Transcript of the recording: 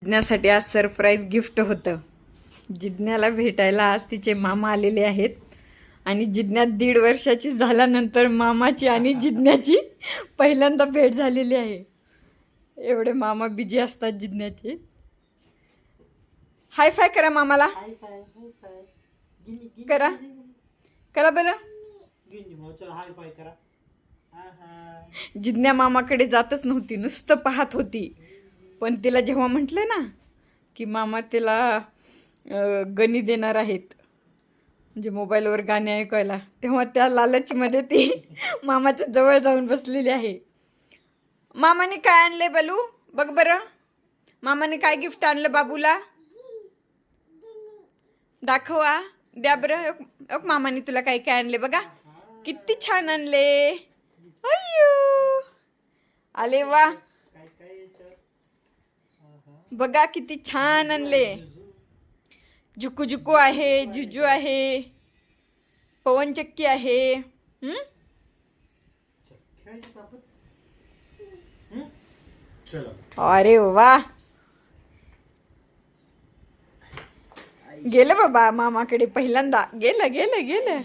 जिज्ञासाठी आज surprise gift होतं. जिज्ञाला भेटायला आज तिचे मामा आलेले आहेत आणि जिज्ञा 1.5 वर्षाची झाल्यानंतर मामाची आणि जिज्ञाची पहिल्यांदा भेट झालेली आहे. एवढे मामा बिजी असतात जिज्ञाचे. हाय फाय करा मामाला. करा करा बरं. जिज्ञा मामाकडे जातच नव्हती, नुसतं पाहत होती. पण तिला जेव्हा म्हटलं ना की मामा तिला गणी देणार आहेत, म्हणजे मोबाईलवर गाणे ऐकायला, तेव्हा त्या लालचमध्ये ती मामाच्या जवळ जाऊन बसलेली आहे. मामाने काय आणले बलू? बघ बरं, मामाने काय गिफ्ट आणलं बाबूला? दाखवा, द्या बरं. मामाने तुला काय काय आणले बघा. किती छान आणले. अय्यो, आले वा. बघा किती छान आणले. जुकू जुकू आहे, जुजू आहे, पवनचक्की आहे. अरे वा, गेलं बाबा मामाकडे पहिल्यांदा. गेलं गेलं गेलं.